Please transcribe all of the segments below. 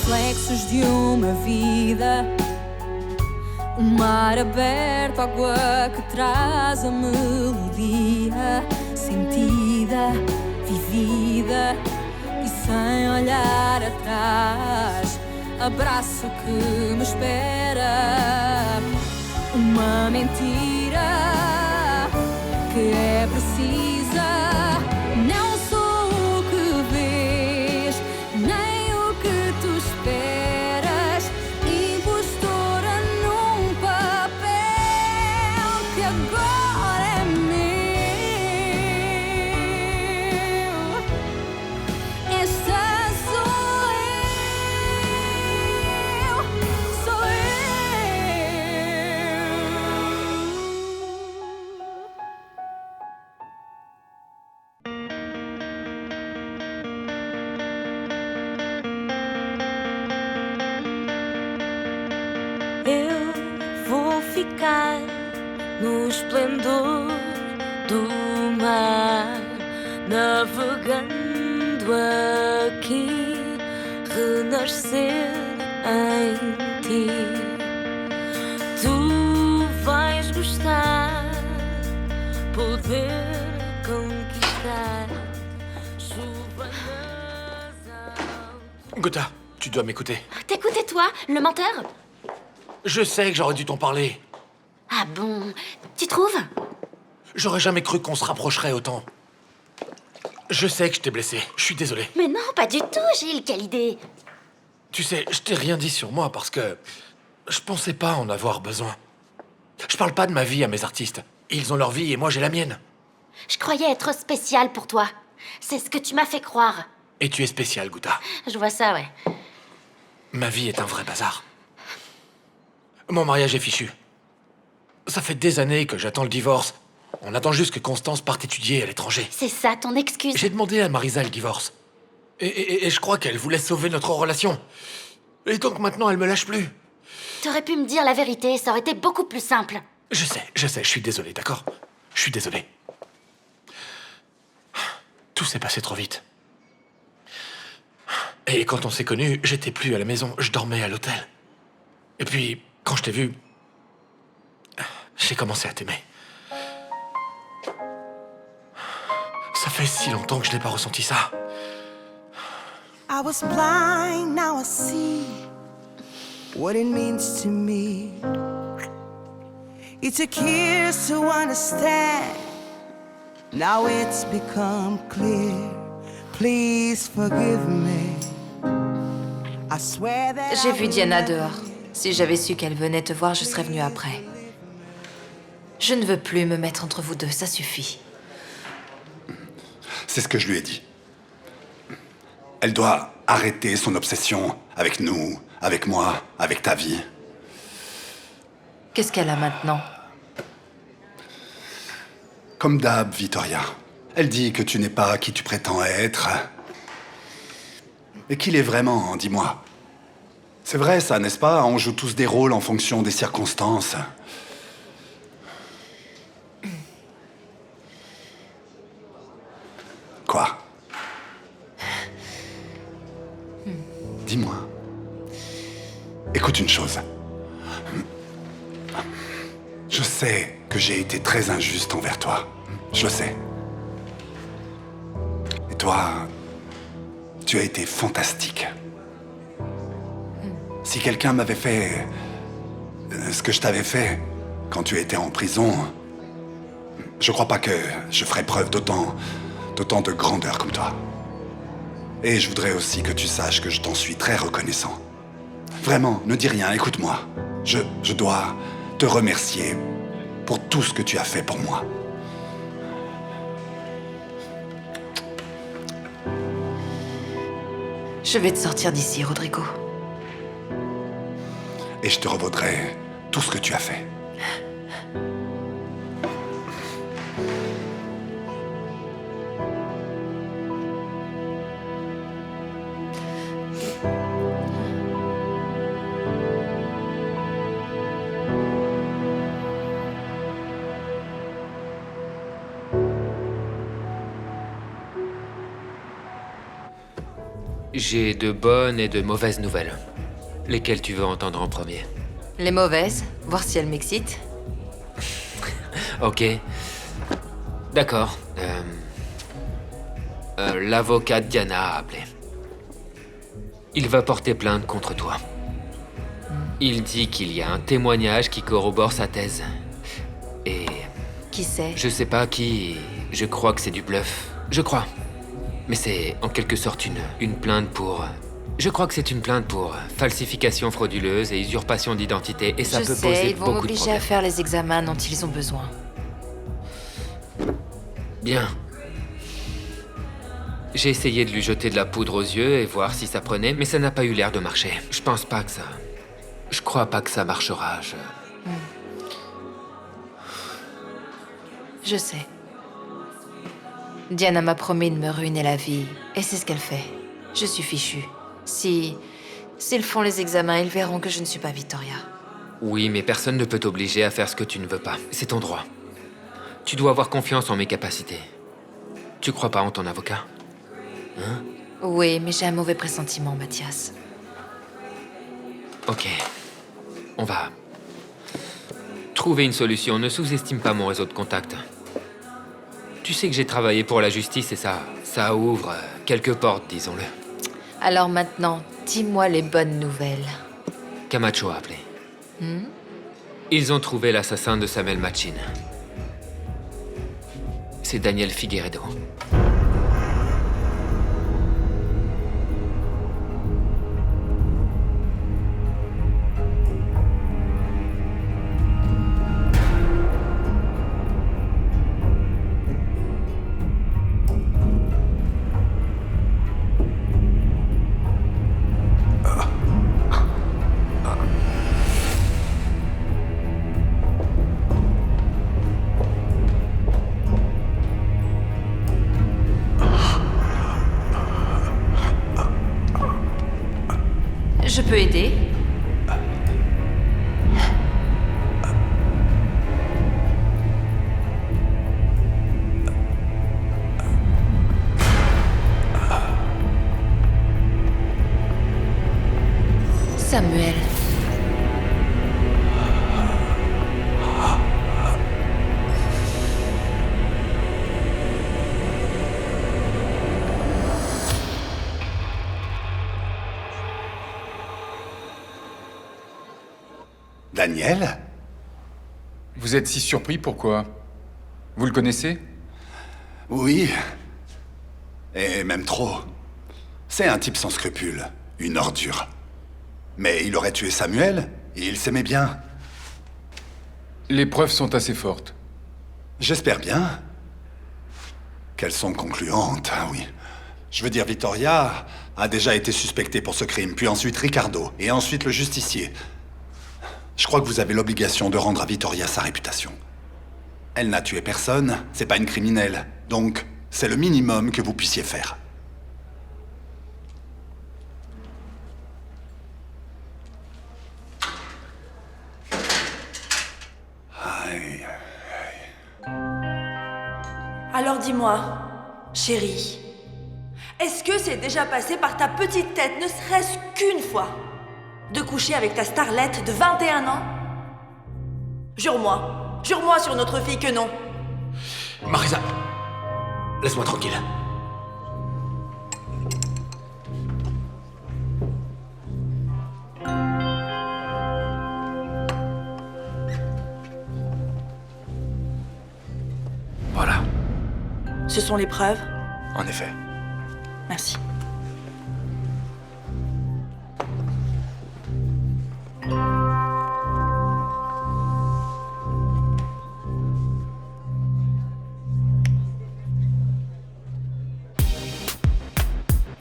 reflexos de uma vida. O mar aberto, água que traz a melodia sentida, vivida e sem olhar atrás. Abraço que me espera. Uma mentira que é precisa. Não sou o que vês, nem o que tu esperas. Impostora num papel que agora é meu. Esta sou eu, sou eu. Eu vou ficar no esplendor do mar, navegando aqui, renascer em ti. Tu vais gostar, poder conquistar, chuva nas alturas. Gotha, tu dois m'écouter. T'écoutais toi, le menteur? Je sais que j'aurais dû t'en parler. Ah bon? Tu trouves? J'aurais jamais cru qu'on se rapprocherait autant. Je sais que je t'ai blessé. Je suis désolé. Mais non, pas du tout, Gilles, quelle idée! Tu sais, je t'ai rien dit sur moi parce que je pensais pas en avoir besoin. Je parle pas de ma vie à mes artistes. Ils ont leur vie et moi j'ai la mienne. Je croyais être spéciale pour toi. C'est ce que tu m'as fait croire. Et tu es spécial, Gotha. Je vois ça, ouais. Ma vie est un vrai bazar. Mon mariage est fichu. Ça fait des années que j'attends le divorce. On attend juste que Constance parte étudier à l'étranger. C'est ça ton excuse? J'ai demandé à Marisa le divorce. Et je crois qu'elle voulait sauver notre relation. Et donc maintenant, elle me lâche plus. T'aurais pu me dire la vérité, ça aurait été beaucoup plus simple. Je sais, je suis désolé, d'accord? Je suis désolé. Tout s'est passé trop vite. Et quand on s'est connus, j'étais plus à la maison, je dormais à l'hôtel. Et puis, quand je t'ai vu, j'ai commencé à t'aimer. Ça fait si longtemps que je n'ai pas ressenti ça. I was blind, now I see what it means to me. It took years to understand. Now it's become clear. Please forgive me. I swear that J'ai vu Diana dehors. Si j'avais su qu'elle venait te voir, je serais venue après. Je ne veux plus me mettre entre vous deux, ça suffit. C'est ce que je lui ai dit. Elle doit arrêter son obsession avec nous, avec moi, avec ta vie. Qu'est-ce qu'elle a maintenant? Comme d'hab, Victoria. Elle dit que tu n'es pas qui tu prétends être. Et qu'il est vraiment, dis-moi. C'est vrai ça, n'est-ce pas? On joue tous des rôles en fonction des circonstances. Quoi? Dis-moi. Écoute une chose. Je sais que j'ai été très injuste envers toi. Je le sais. Et toi, tu as été fantastique. Si quelqu'un m'avait fait ce que je t'avais fait quand tu étais en prison, je crois pas que je ferais preuve d'autant de grandeur comme toi. Et je voudrais aussi que tu saches que je t'en suis très reconnaissant. Vraiment, ne dis rien, écoute-moi. Je dois te remercier pour tout ce que tu as fait pour moi. Je vais te sortir d'ici, Rodrigo. Et je te revaudrai tout ce que tu as fait. J'ai de bonnes et de mauvaises nouvelles. Lesquelles tu veux entendre en premier? Les mauvaises, voir si elles m'excitent. Ok. D'accord. L'avocat Diana a appelé. Il va porter plainte contre toi. Il dit qu'il y a un témoignage qui corrobore sa thèse. Et Qui sait? je sais pas qui... Je crois que c'est du bluff. Je crois. Mais c'est en quelque sorte une plainte pour... Je crois que c'est une plainte pour falsification frauduleuse et usurpation d'identité. Et ça Je peut sais, poser ils vont beaucoup de m'obliger à problèmes. faire les examens dont ils ont besoin. Bien. J'ai essayé de lui jeter de la poudre aux yeux et voir si ça prenait, mais ça n'a pas eu l'air de marcher. Je pense pas que ça... Je crois pas que ça marchera. Je sais. Diana m'a promis de me ruiner la vie, et c'est ce qu'elle fait. Je suis fichue. S'ils font les examens, ils verront que je ne suis pas Victoria. Oui, mais personne ne peut t'obliger à faire ce que tu ne veux pas. C'est ton droit. Tu dois avoir confiance en mes capacités. Tu crois pas en ton avocat? Oui, mais j'ai un mauvais pressentiment, Mathias. Ok. On va... trouver une solution. Ne sous-estime pas mon réseau de contacts. Tu sais que j'ai travaillé pour la justice et ça ouvre quelques portes, disons-le. Alors maintenant, dis-moi les bonnes nouvelles. Camacho a appelé. Ils ont trouvé l'assassin de Samuel Machin. C'est Daniel Figueredo. Je peux aider? Samuel. Daniel? Vous êtes si surpris, pourquoi? Vous le connaissez? Oui. Et même trop. C'est un type sans scrupules. Une ordure. Mais il aurait tué Samuel, et il s'aimait bien. Les preuves sont assez fortes. J'espère bien. Qu'elles sont concluantes, ah oui. Je veux dire, Victoria a déjà été suspectée pour ce crime, puis ensuite Ricardo, et ensuite le justicier. Je crois que vous avez l'obligation de rendre à Victoria sa réputation. Elle n'a tué personne, c'est pas une criminelle. Donc, c'est le minimum que vous puissiez faire. Aïe. Alors dis-moi, chérie, est-ce que c'est déjà passé par ta petite tête, ne serait-ce qu'une fois, de coucher avec ta starlette de 21 ans? Jure-moi sur notre fille que non. Marisa, laisse-moi tranquille. Voilà, Ce sont les preuves. en effet. Merci.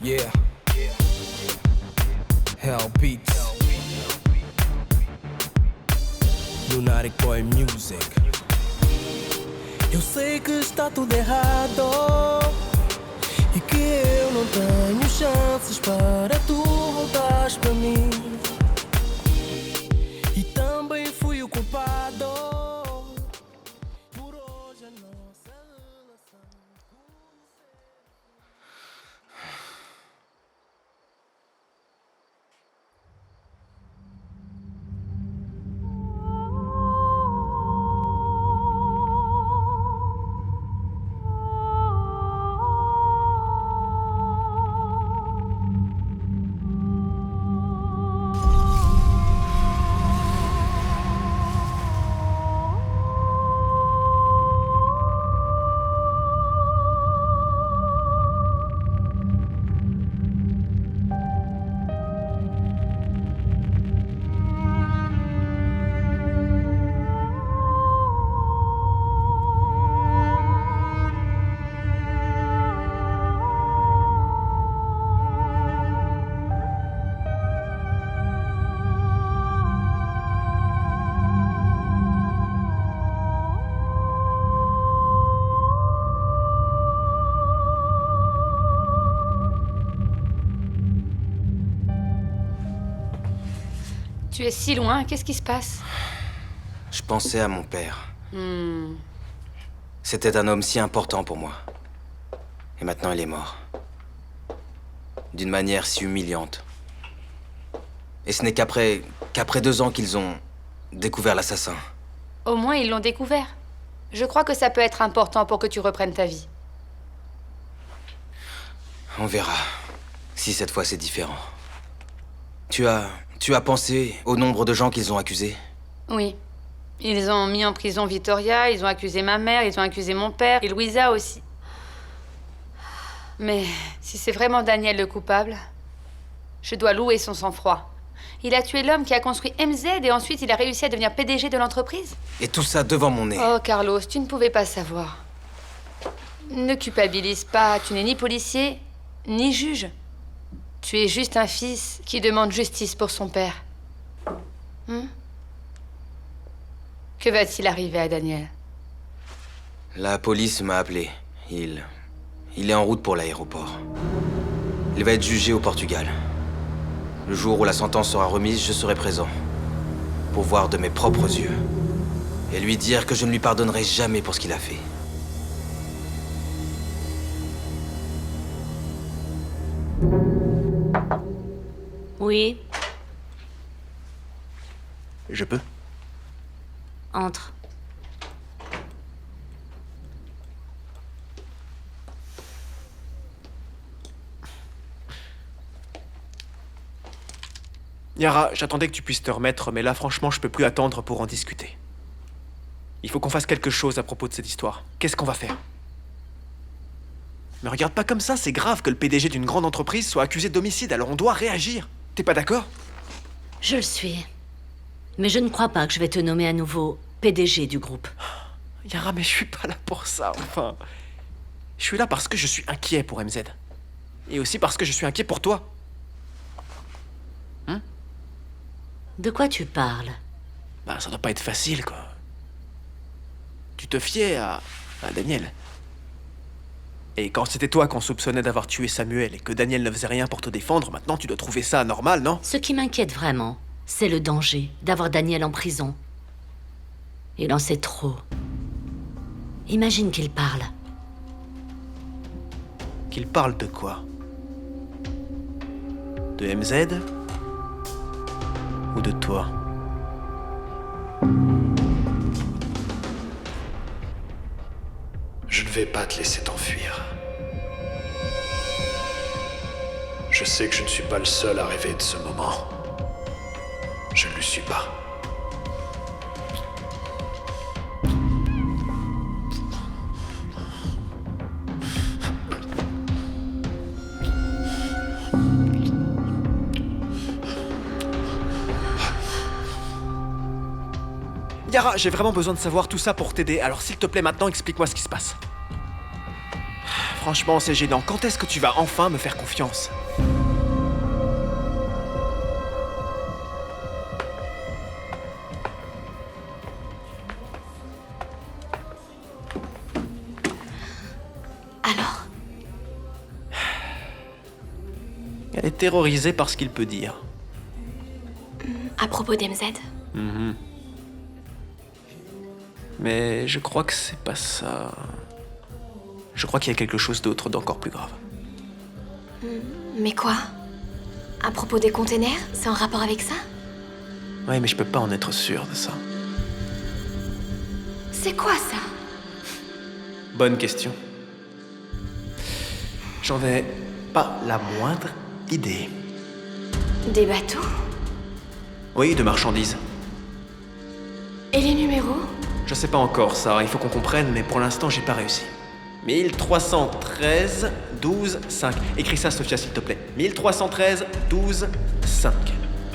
Yeah. Hell Beats. Lunatic Boy Music. Eu sei que está tudo errado e que eu não tenho chances para tu voltares para mim. E também fui o culpado por hoje a nossa relação. Tu es si loin, qu'est-ce qui se passe? Je pensais à mon père. C'était un homme si important pour moi. Et maintenant, il est mort. D'une manière si humiliante. Et ce n'est qu'après 2 ans qu'ils ont découvert l'assassin. Au moins, ils l'ont découvert. Je crois que ça peut être important pour que tu reprennes ta vie. On verra. Si cette fois c'est différent. Tu as pensé au nombre de gens qu'ils ont accusés? Oui. Ils ont mis en prison Victoria, ils ont accusé ma mère, ils ont accusé mon père, et Louisa aussi. Mais si c'est vraiment Daniel le coupable, je dois louer son sang-froid. Il a tué l'homme qui a construit MZ et ensuite il a réussi à devenir PDG de l'entreprise. Et tout ça devant mon nez. Oh, Carlos, tu ne pouvais pas savoir. Ne culpabilise pas, tu n'es ni policier, ni juge. Tu es juste un fils qui demande justice pour son père. Que va-t-il arriver à Daniel? La police m'a appelé. Il est en route pour l'aéroport. Il va être jugé au Portugal. Le jour où la sentence sera remise, je serai présent. Pour voir de mes propres yeux. Et lui dire que je ne lui pardonnerai jamais pour ce qu'il a fait. Oui, Je peux? entre. Yara, j'attendais que tu puisses te remettre, mais là, franchement, je peux plus attendre pour en discuter. Il faut qu'on fasse quelque chose à propos de cette histoire. Qu'est-ce qu'on va faire? Me regarde pas comme ça, c'est grave que le PDG d'une grande entreprise soit accusé d'homicide, alors on doit réagir. T'es pas d'accord? Je le suis. Mais je ne crois pas que je vais te nommer à nouveau PDG du groupe. Yara, mais je suis pas là pour ça, enfin. Je suis là parce que je suis inquiet pour MZ. Et aussi parce que je suis inquiet pour toi. De quoi tu parles? Bah, ça doit pas être facile, quoi. Tu te fiais à Daniel. Et quand c'était toi qu'on soupçonnait d'avoir tué Samuel et que Daniel ne faisait rien pour te défendre, maintenant tu dois trouver ça normal, non? Ce qui m'inquiète vraiment, c'est le danger d'avoir Daniel en prison. Il en sait trop. Imagine qu'il parle. Qu'il parle de quoi? De MZ? Ou de toi? Je ne vais pas te laisser t'enfuir. Je sais que je ne suis pas le seul à rêver de ce moment. Je ne le suis pas. Yara, j'ai vraiment besoin de savoir tout ça pour t'aider, alors s'il te plaît maintenant, explique-moi ce qui se passe. Franchement, c'est gênant. Quand est-ce que tu vas enfin me faire confiance? Alors? Elle est terrorisée par ce qu'il peut dire. À propos d'MZ. Mais je crois que c'est pas ça. Je crois qu'il y a quelque chose d'autre d'encore plus grave. Mais quoi? À propos des containers? C'est en rapport avec ça? Ouais, mais je peux pas en être sûr de ça. C'est quoi ça? Bonne question. J'en ai pas la moindre idée. Des bateaux? Oui, de marchandises. Et les numéros? Je sais pas encore ça, il faut qu'on comprenne, mais pour l'instant, j'ai pas réussi. 1313 12 5. Écris ça, Sofia, s'il te plaît. 1313 12 5.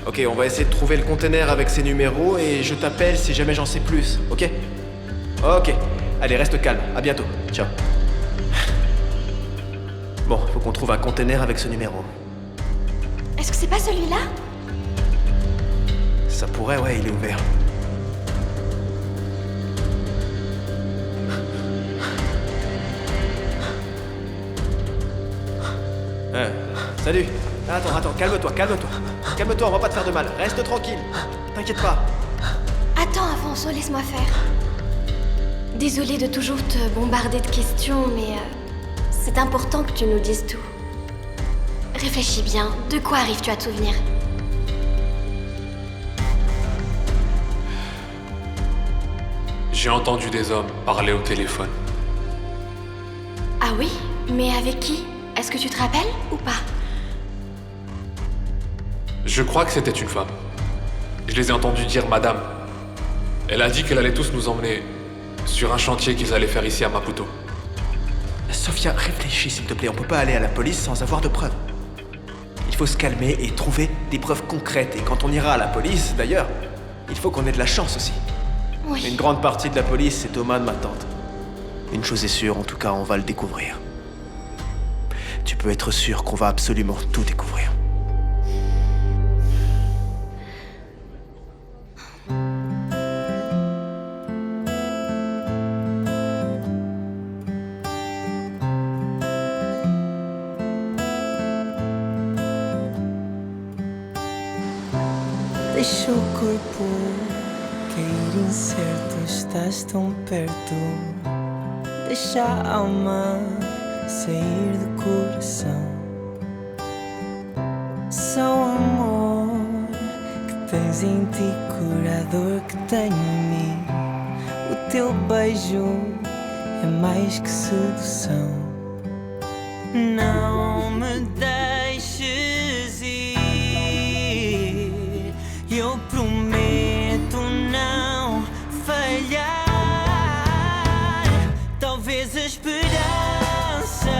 Ok, on va essayer de trouver le container avec ses numéros et je t'appelle si jamais j'en sais plus, ok? Ok. Allez, reste calme. À bientôt. Ciao. Bon, faut qu'on trouve un container avec ce numéro. Est-ce que c'est pas celui-là? Ça pourrait, ouais, il est ouvert. Salut. Attends, calme-toi. Calme-toi, on va pas te faire de mal. Reste tranquille. T'inquiète pas. Attends, Afonso, laisse-moi faire. Désolée de toujours te bombarder de questions, mais c'est important que tu nous dises tout. Réfléchis bien, de quoi arrives-tu à te souvenir? J'ai entendu des hommes parler au téléphone. Ah oui? Mais avec qui? Est-ce que tu te rappelles ou pas? Je crois que c'était une femme. Je les ai entendus dire madame. Elle a dit qu'elle allait tous nous emmener sur un chantier qu'ils allaient faire ici à Maputo. Sofia, réfléchis s'il te plaît, on peut pas aller à la police sans avoir de preuves. Il faut se calmer et trouver des preuves concrètes. Et quand on ira à la police, d'ailleurs, il faut qu'on ait de la chance aussi. Oui. Une grande partie de la police, c'est Thomas de ma tante. Une chose est sûre, en tout cas, on va le découvrir. Tu peux être sûr qu'on va absolument tout découvrir. Deixa o corpo cair incerto, estás tão perto. Deixa a alma sair do coração. Só o amor que tens em ti cura a dor que tenho em mim. O teu beijo é mais que sedução. Não me deixes ir. Eu prometo não falhar. Talvez a esperança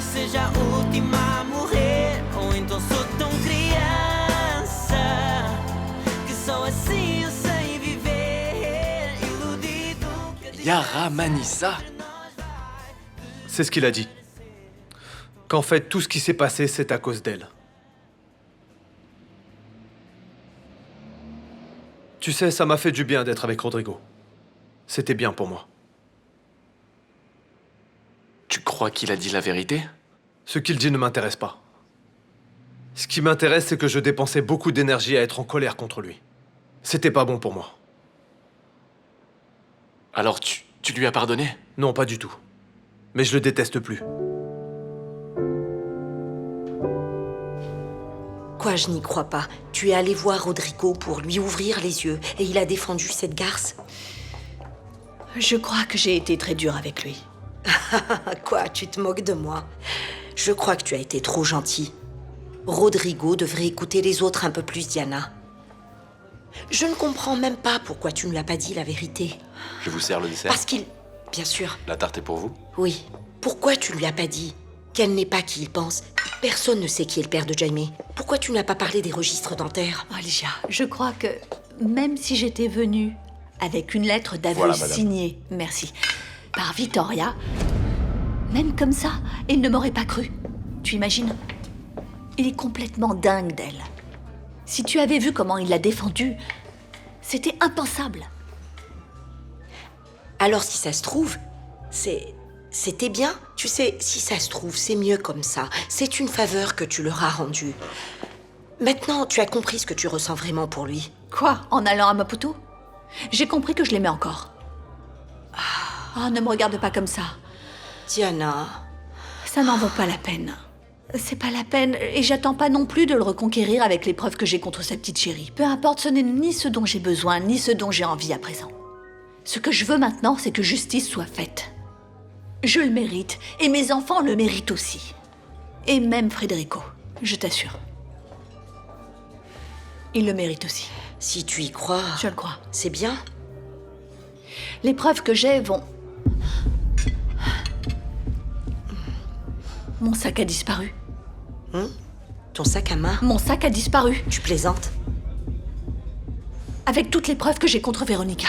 seja a última a morrer. Ou então sou tão criança que só assim eu sei viver. Iludido. Yara Manissa. C'est ce qu'il a dit. Qu'en fait, tout ce qui s'est passé, c'est à cause d'elle. Tu sais, ça m'a fait du bien d'être avec Rodrigo. C'était bien pour moi. Tu crois qu'il a dit la vérité? Ce qu'il dit ne m'intéresse pas. Ce qui m'intéresse, c'est que je dépensais beaucoup d'énergie à être en colère contre lui. C'était pas bon pour moi. Alors tu lui as pardonné? Non, pas du tout. Mais je le déteste plus. Quoi, je n'y crois pas. Tu es allé voir Rodrigo pour lui ouvrir les yeux et il a défendu cette garce? Je crois que j'ai été très dure avec lui. Quoi, tu te moques de moi? Je crois que tu as été trop gentil. Rodrigo devrait écouter les autres un peu plus, Diana. Je ne comprends même pas pourquoi tu ne lui as pas dit la vérité. Je vous sers le dessert? Parce qu'il... Bien sûr. La tarte est pour vous? Oui. Pourquoi tu ne lui as pas dit qu'elle n'est pas qui il pense? Personne ne sait qui est le père de Jaime. Pourquoi tu n'as pas parlé des registres dentaires? Alicia, je crois que même si j'étais venue avec une lettre d'aveu Voilà, madame. signée, merci, par Victoria, même comme ça, il ne m'aurait pas cru. Tu imagines? Il est complètement dingue d'elle. Si tu avais vu comment il l'a défendue, c'était impensable. Alors si ça se trouve, c'était bien. Tu sais, si ça se trouve, c'est mieux comme ça. C'est une faveur que tu leur as rendue. Maintenant, tu as compris ce que tu ressens vraiment pour lui. Quoi? En allant à Maputo? J'ai compris que je l'aimais encore. Oh, ne me regarde pas comme ça. Diana... Ça n'en vaut pas la peine. C'est pas la peine, et j'attends pas non plus de le reconquérir avec les preuves que j'ai contre sa petite chérie. Peu importe, ce n'est ni ce dont j'ai besoin, ni ce dont j'ai envie à présent. Ce que je veux maintenant, c'est que justice soit faite. Je le mérite, et mes enfants le méritent aussi. Et même Federico, je t'assure. Il le mérite aussi. Si tu y crois... Je le crois. C'est bien. Les preuves que j'ai vont... Mon sac a disparu. Ton sac à main? Mon sac a disparu. Tu plaisantes? Avec toutes les preuves que j'ai contre Véronica.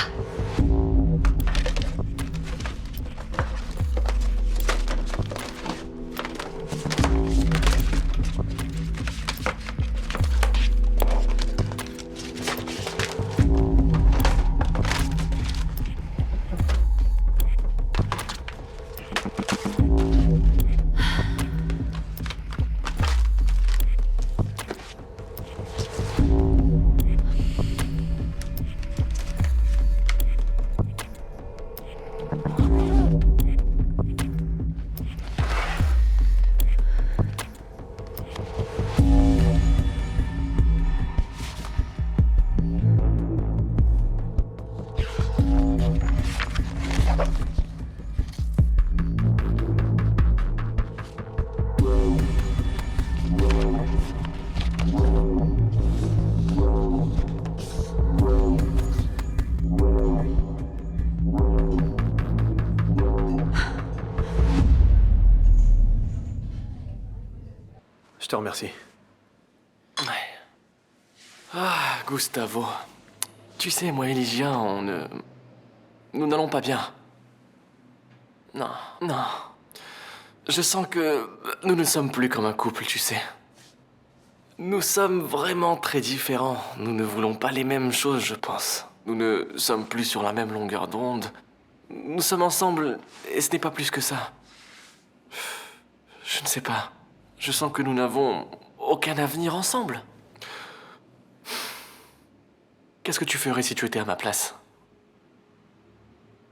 Je te remercie. Ah, Gustavo. Tu sais, moi et Ligia, nous n'allons pas bien. Non, non. Je sens que nous ne sommes plus comme un couple, tu sais. Nous sommes vraiment très différents. Nous ne voulons pas les mêmes choses, je pense. Nous ne sommes plus sur la même longueur d'onde. Nous sommes ensemble et ce n'est pas plus que ça. Je ne sais pas. Je sens que nous n'avons aucun avenir ensemble. Qu'est-ce que tu ferais si tu étais à ma place?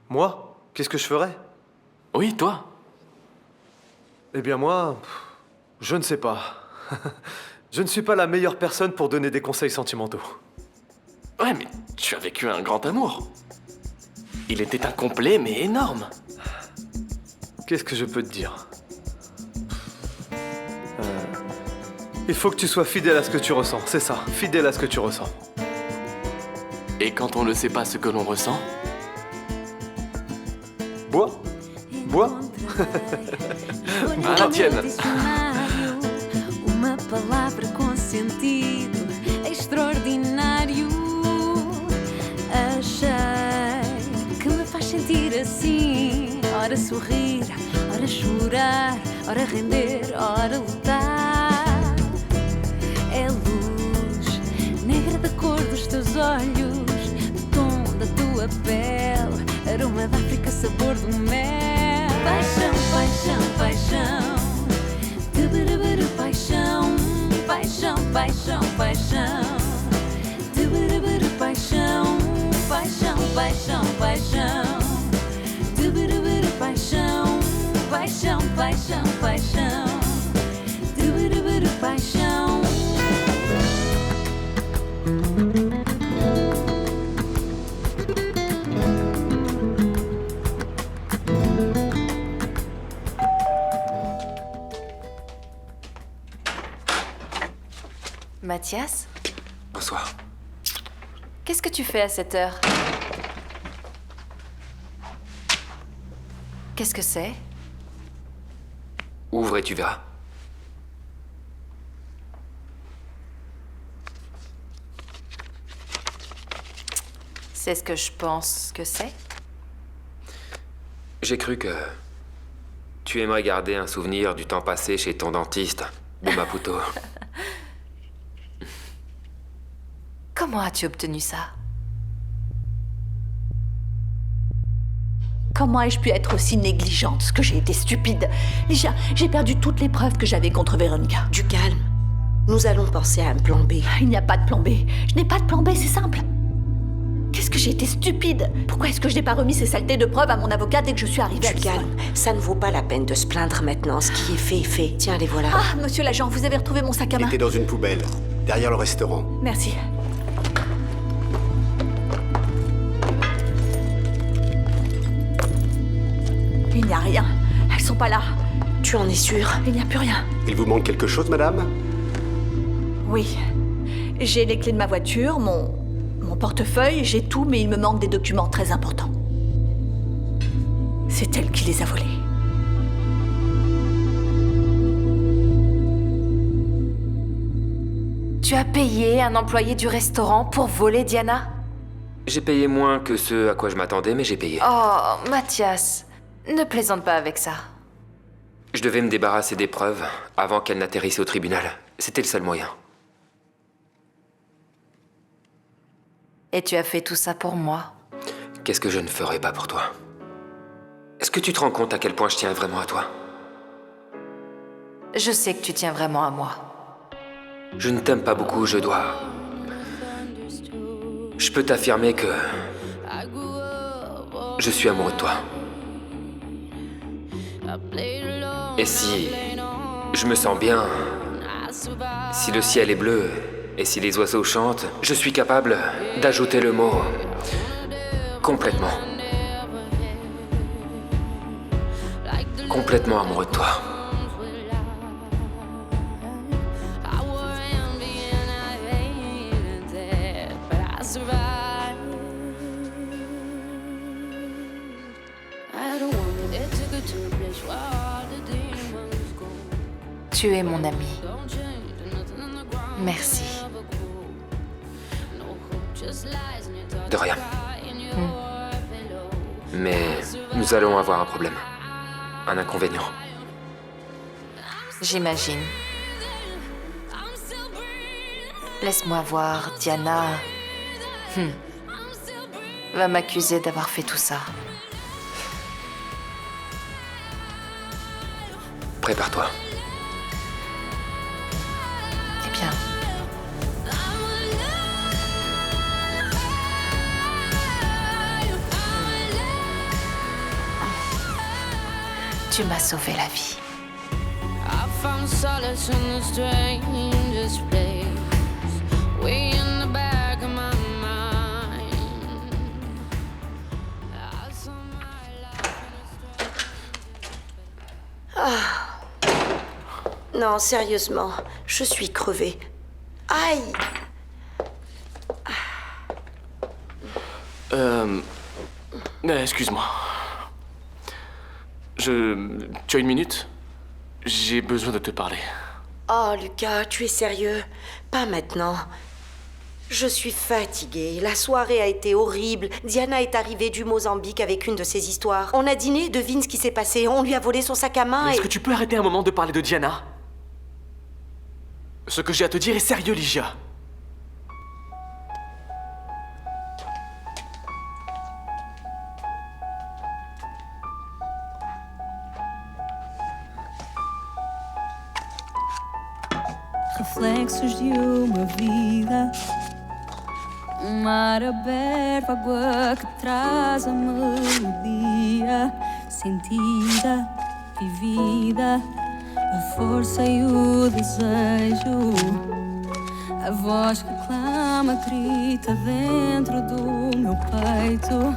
Moi? Qu'est-ce que je ferais? Oui, toi. Eh bien moi, je ne sais pas. Je ne suis pas la meilleure personne pour donner des conseils sentimentaux. Ouais, mais tu as vécu un grand amour. Il était incomplet, mais énorme. Qu'est-ce que je peux te dire? Il faut que tu sois fidèle à ce que tu ressens, c'est ça, fidèle à ce que tu ressens. Et quand on ne sait pas ce que l'on ressent? Bois? Bois? À la tienne. Uma palavra com sentido extraordinário. Achei que me faz sentir assim. Ora sorrir, ora chorar, ora render, ora lutar. É luz negra da cor dos teus olhos, do tom da tua pele, aroma da África, sabor do mel. Paixão, paixão, paixão. Paixão, paixão, paixão, paixão. Paixão, paixão, paixão, paixão. Paixão, paixão, paixão, paixão. Paixão. Mathias, Bonsoir. qu'est-ce que tu fais à cette heure? Qu'est-ce que c'est? Ouvre et tu verras. C'est ce que je pense que c'est. J'ai cru que tu aimerais garder un souvenir du temps passé chez ton dentiste de Maputo. Comment as-tu obtenu ça? Comment ai-je pu être aussi négligente? Ce que j'ai été stupide. Déjà, j'ai perdu toutes les preuves que j'avais contre Véronica. Du calme. Nous allons penser à un plan B. Il n'y a pas de plan B. Je n'ai pas de plan B, c'est simple. Qu'est-ce que j'ai été stupide? Pourquoi est-ce que je n'ai pas remis ces saletés de preuves à mon avocat dès que je suis arrivée à Du Lisbonne? calme. Ça ne vaut pas la peine de se plaindre maintenant. Ce qui est fait est fait. Tiens, les voilà. Ah, monsieur l'agent, vous avez retrouvé mon sac à Il main? était dans une poubelle, derrière le restaurant. Merci. Il n'y a rien. Elles sont pas là. Tu en es sûre? Il n'y a plus rien. Il vous manque quelque chose, madame? Oui. J'ai les clés de ma voiture, mon portefeuille, j'ai tout, mais il me manque des documents très importants. C'est elle qui les a volés. Tu as payé un employé du restaurant pour voler Diana? J'ai payé moins que ce à quoi je m'attendais, mais j'ai payé. Oh, Mathias, ne plaisante pas avec ça. Je devais me débarrasser des preuves avant qu'elles n'atterrissent au tribunal. C'était le seul moyen. Et tu as fait tout ça pour moi? Qu'est-ce que je ne ferais pas pour toi? Est-ce que tu te rends compte à quel point je tiens vraiment à toi? Je sais que tu tiens vraiment à moi. Je ne t'aime pas beaucoup, je dois... Je peux t'affirmer que... Je suis amoureux de toi. Et si... Je me sens bien... Si le ciel est bleu... Et si les oiseaux chantent... Je suis capable d'ajouter le mot... Complètement. Complètement amoureux de toi. Tu es mon ami. Merci. De rien. Mais nous allons avoir un problème. Un inconvénient. J'imagine. Laisse-moi voir, Diana... va m'accuser d'avoir fait tout ça. Prépare-toi. Eh bien... Tu m'as sauvé la vie. I found solace in the strangest place, way in the back of my mind. I saw my life. Non, sérieusement, je suis crevée. Aïe! Excuse-moi. Tu as une minute? J'ai besoin de te parler. Oh, Lucas, tu es sérieux? Pas maintenant. Je suis fatiguée. La soirée a été horrible. Diana est arrivée du Mozambique avec une de ses histoires. On a dîné, devine ce qui s'est passé. On lui a volé son sac à main Est-ce que tu peux arrêter un moment de parler de Diana? Ce que j'ai à te dire est sérieux, Ligia. Reflexos de uma vida, mar aberto, água que traz a melodia sentida, vivida, a força e o desejo, a voz que clama, grita dentro do meu peito.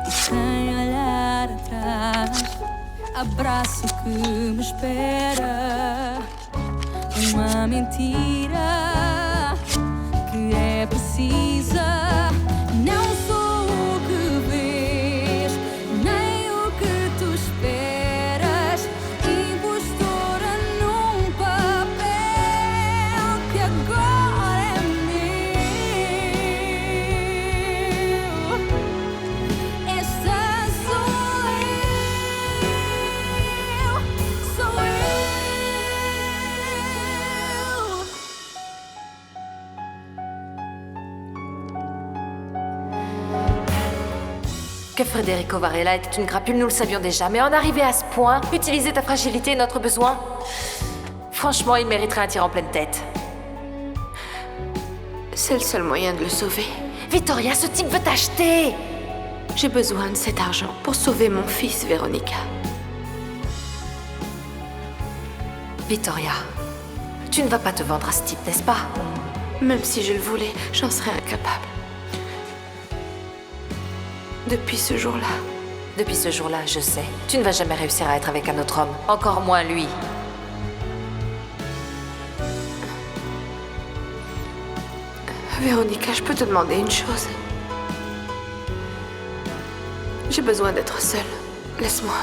E sem olhar atrás, abraço que me espera, uma mentira que é precisa. Não sou o que vês, nem o que tu esperas, impostora num papel que agora é meu. Esta sou eu. Sou Que Federico Varela était une crapule, nous le savions déjà. Mais en arriver à ce point, utiliser ta fragilité et notre besoin... Franchement, il mériterait un tir en pleine tête. C'est le seul moyen de le sauver. Victoria, ce type veut t'acheter! J'ai besoin de cet argent pour sauver mon fils, Véronica. Victoria, tu ne vas pas te vendre à ce type, n'est-ce pas? Même si je le voulais, j'en serais incapable. Depuis ce jour-là. Depuis ce jour-là, je sais. Tu ne vas jamais réussir à être avec un autre homme. Encore moins lui. Véronica, je peux te demander une chose? J'ai besoin d'être seule. Laisse-moi.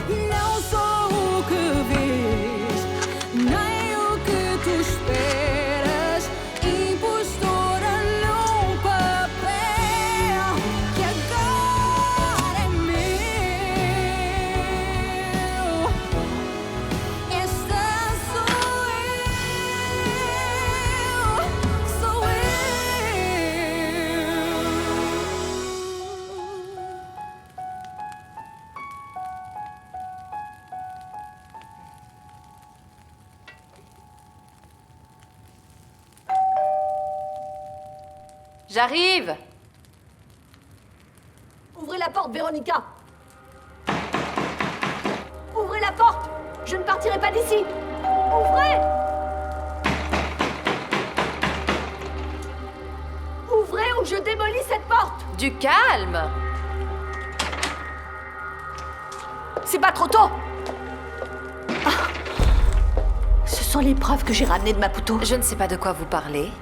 Não sou o que vês, nem o que tu esperas, impostora num papel que agora é meu. Esta sou eu. Sou eu. J'arrive! Ouvrez la porte, Véronica! Ouvrez la porte! Je ne partirai pas d'ici! Ouvrez! Ouvrez ou je démolis cette porte! Du calme! C'est pas trop tôt! Ah. Ce sont les preuves que j'ai ramenées de Maputo. Je ne sais pas de quoi vous parlez.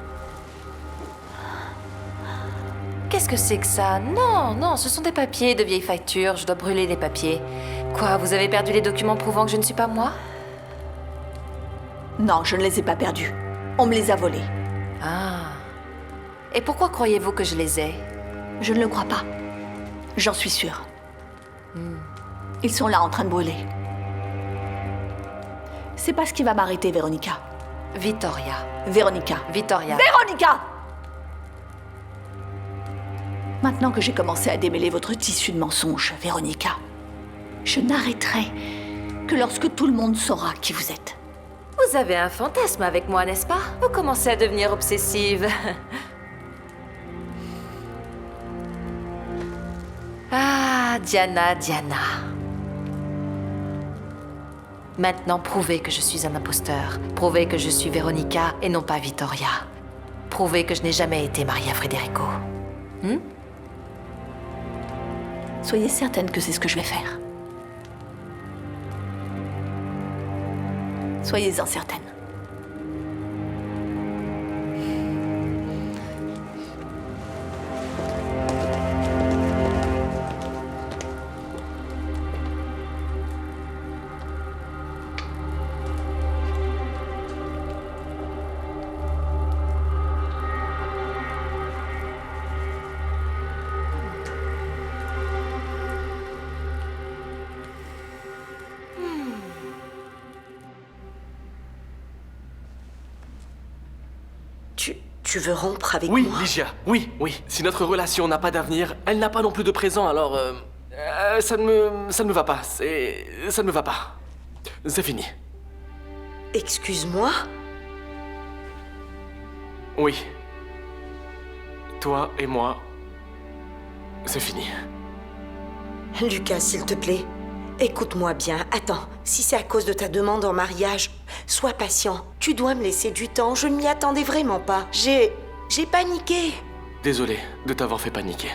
Qu'est-ce que c'est que ça? Non, non, ce sont des papiers de vieilles factures. Je dois brûler les papiers. Quoi, vous avez perdu les documents prouvant que je ne suis pas moi? Non, je ne les ai pas perdus. On me les a volés. Ah. Et pourquoi croyez-vous que je les ai? Je ne le crois pas. J'en suis sûre. Ils sont là en train de brûler. C'est pas ce qui va m'arrêter, Véronica. Vittoria. Véronica. Vittoria. Véronica! Maintenant que j'ai commencé à démêler votre tissu de mensonges, Véronica, je n'arrêterai que lorsque tout le monde saura qui vous êtes. Vous avez un fantasme avec moi, n'est-ce pas? Vous commencez à devenir obsessive. Ah, Diana, Diana. Maintenant, prouvez que je suis un imposteur. Prouvez que je suis Véronica et non pas Vittoria. Prouvez que je n'ai jamais été mariée à Federico. Soyez certaine que c'est ce que je vais faire. Soyez-en certaine. Tu veux rompre avec moi? moi? Oui, Ligia, oui. Si notre relation n'a pas d'avenir, elle n'a pas non plus de présent, alors... ça ne me va pas, ça ne me va pas. C'est fini. Excuse-moi? Oui. Toi et moi, c'est fini. Lucas, s'il te plaît, écoute-moi bien. Attends, si c'est à cause de ta demande en mariage, sois patient. Tu dois me laisser du temps, je ne m'y attendais vraiment pas. J'ai paniqué. Désolé de t'avoir fait paniquer.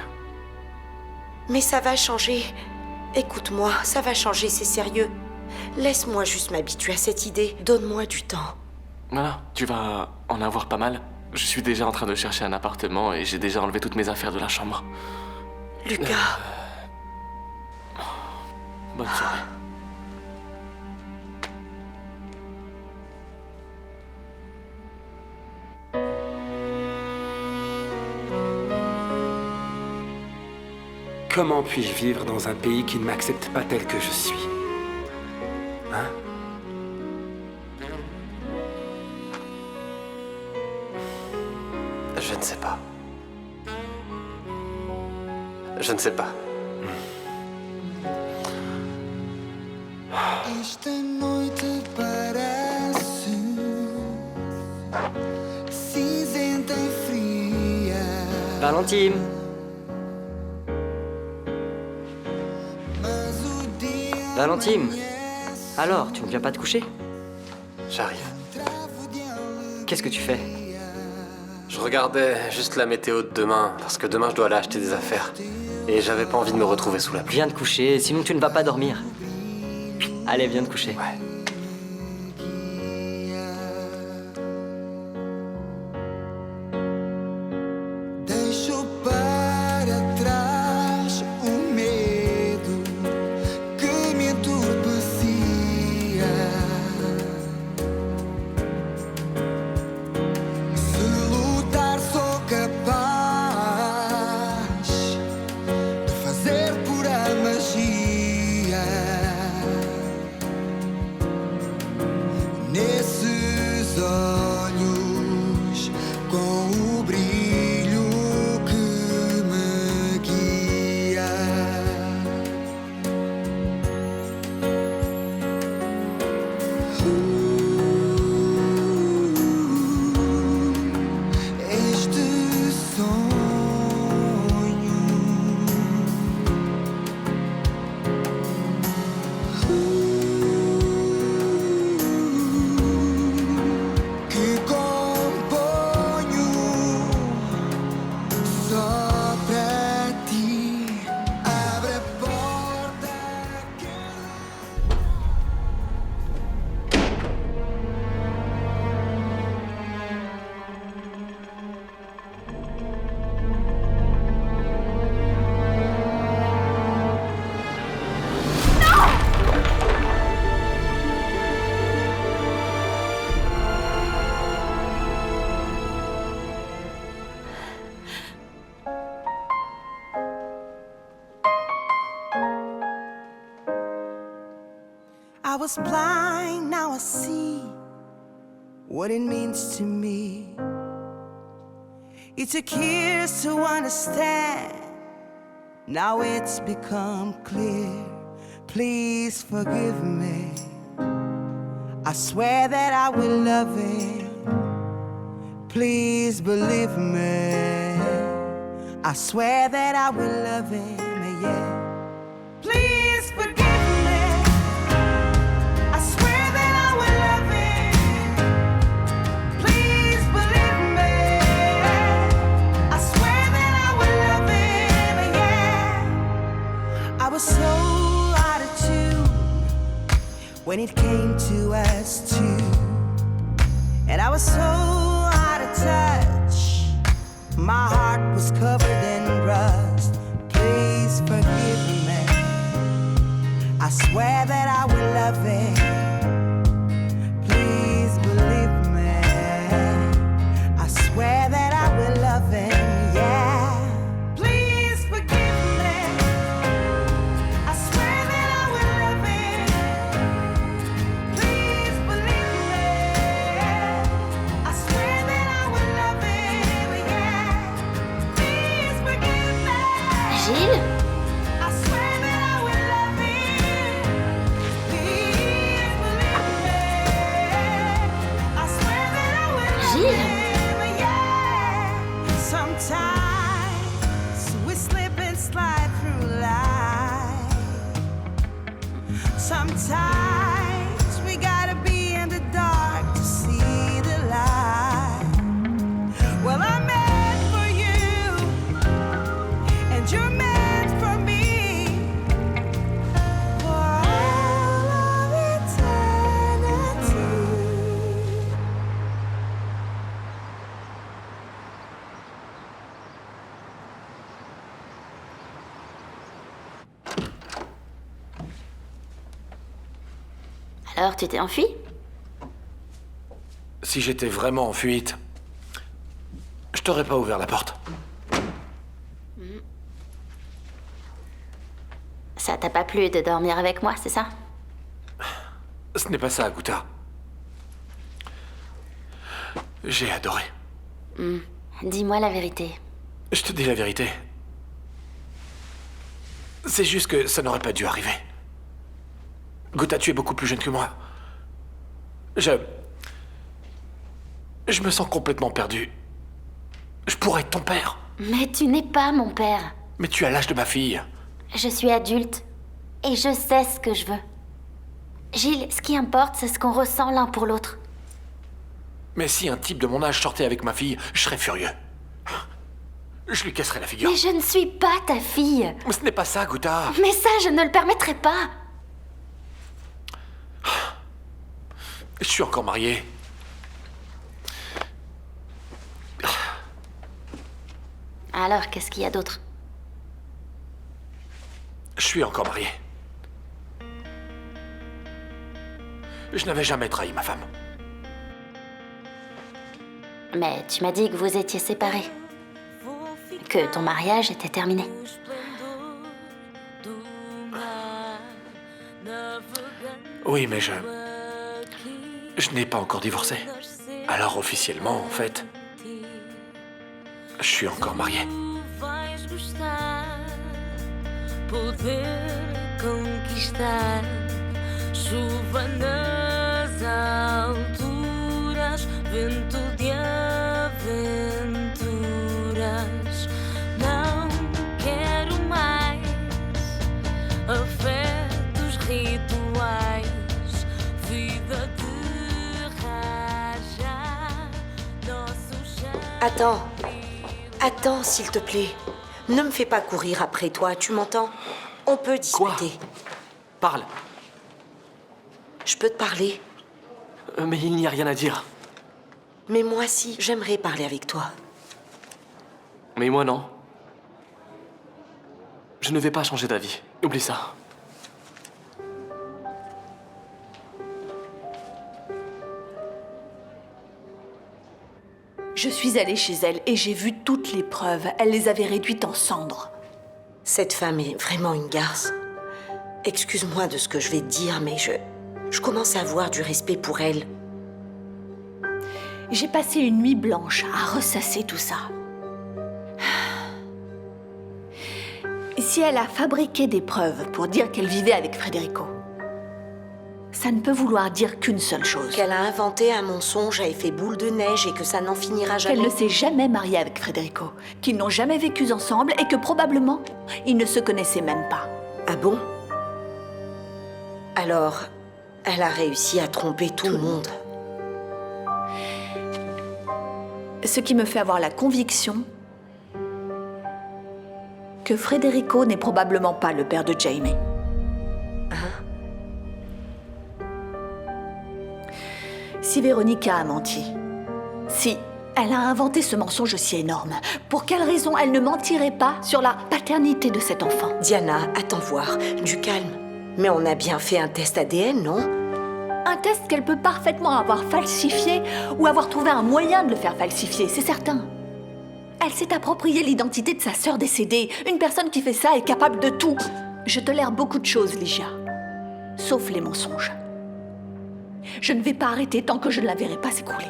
Mais ça va changer. Écoute-moi, ça va changer, c'est sérieux. Laisse-moi juste m'habituer à cette idée. Donne-moi du temps. Voilà, tu vas en avoir pas mal. Je suis déjà en train de chercher un appartement et j'ai déjà enlevé toutes mes affaires de la chambre. Lucas. Bonne soirée. Comment puis-je vivre dans un pays qui ne m'accepte pas tel que je suis? Hein? Je ne sais pas. Je ne sais pas. Esta noite parece cinzenta e fria. Valentine. Valentine. Alors, tu ne viens pas te coucher? J'arrive. Qu'est-ce que tu fais? Je regardais juste la météo de demain, parce que demain je dois aller acheter des affaires. Et j'avais pas envie de me retrouver sous la pluie. Viens te coucher, sinon tu ne vas pas dormir. Allez, viens te coucher. Ouais. Deixo para trás o medo que me entorpecia. Se lutar sou capaz de fazer pura magia. Nesses olhos com o brilho que me guia. Este que componho só pra ti. Abre a porta. I was blind, now I see what it means to me. It took years to understand, now it's become clear. Please forgive me. I swear that I will love him. Please believe me. I swear that I will love him, yeah. Please forgive me. I swear that I will love him. Please believe me. I swear that I will love him, yeah. I was so out of tune when it came to us two, and I was so out of touch. My heart was covered in rust. Please forgive me. I swear that I will love him. Please believe me. I swear that I will love him, yeah. Please forgive me. I swear that I will love him. Please believe me. I swear that I will love him, yeah. Please forgive me. Gilles? I swear that I will love him. Please believe me. I swear that I will love him, yeah. Sometimes we slip and slide through life. Sometimes we gotta be in the dark to see the light. Well, I'm meant for you, and you're meant for me, for all of eternity. Alors, tu t'es enfui? Si j'étais vraiment en fuite, je t'aurais pas ouvert la porte. Ça t'a pas plu de dormir avec moi, c'est ça? Ce n'est pas ça, Guta. J'ai adoré. Dis-moi la vérité. Je te dis la vérité. C'est juste que ça n'aurait pas dû arriver. Guta, tu es beaucoup plus jeune que moi. Je me sens complètement perdu. Je pourrais être ton père. Mais tu n'es pas mon père. Mais tu as l'âge de ma fille. Je suis adulte. Et je sais ce que je veux. Gilles, ce qui importe, c'est ce qu'on ressent l'un pour l'autre. Mais si un type de mon âge sortait avec ma fille, je serais furieux. Je lui casserais la figure. Mais je ne suis pas ta fille. Mais ce n'est pas ça, Guta. Mais ça, je ne le permettrai pas. Je suis encore marié. Alors, qu'est-ce qu'il y a d'autre? Je suis encore marié. Je n'avais jamais trahi ma femme. Mais tu m'as dit que vous étiez séparés. Que ton mariage était terminé. Oui, mais je n'ai pas encore divorcé. Alors officiellement, en fait, je suis encore marié. Vais gostar, poder conquistar, chuva nas alturas, vento de aventuras. Não quero mais afetos rituais, vida de raja, nosso chão. Attends. Attends, s'il te plaît. Ne me fais pas courir après toi, tu m'entends? On peut discuter. Parle. Je peux te parler? Mais il n'y a rien à dire. Mais moi, si, j'aimerais parler avec toi. Mais moi, non. Je ne vais pas changer d'avis. Oublie ça. Je suis allée chez elle et j'ai vu toutes les preuves. Elle les avait réduites en cendres. Cette femme est vraiment une garce. Excuse-moi de ce que je vais te dire, mais Je commence à avoir du respect pour elle. J'ai passé une nuit blanche à ressasser tout ça. Si elle a fabriqué des preuves pour dire qu'elle vivait avec Federico, ça ne peut vouloir dire qu'une seule chose. Qu'elle a inventé un mensonge à effet boule de neige et que ça n'en finira jamais. Qu'elle ne s'est jamais mariée avec Federico, qu'ils n'ont jamais vécu ensemble et que probablement, ils ne se connaissaient même pas. Ah bon? Alors, elle a réussi à tromper tout le monde. Ce qui me fait avoir la conviction que Federico n'est probablement pas le père de Jamie. Si Véronica a menti, si elle a inventé ce mensonge aussi énorme, pour quelle raison elle ne mentirait pas sur la paternité de cet enfant? Diana, attends voir, du calme. Mais on a bien fait un test ADN, non? Un test qu'elle peut parfaitement avoir falsifié ou avoir trouvé un moyen de le faire falsifier, c'est certain. Elle s'est approprié l'identité de sa sœur décédée. Une personne qui fait ça est capable de tout. Je tolère beaucoup de choses, Ligia. Sauf les mensonges. Je ne vais pas arrêter tant que je ne la verrai pas s'écrouler.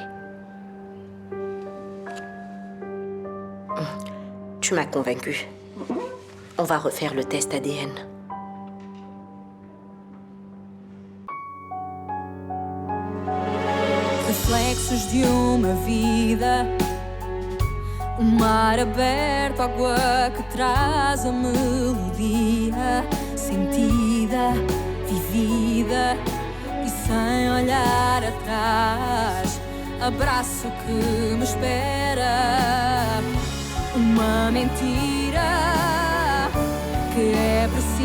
Tu m'as convaincue. On va refaire le test ADN. Reflexos de uma vida, mar aberto, água que traz a melodia, sentida, vivida e sem olhar atrás. Abraço que me espera, uma mentira que é preciso.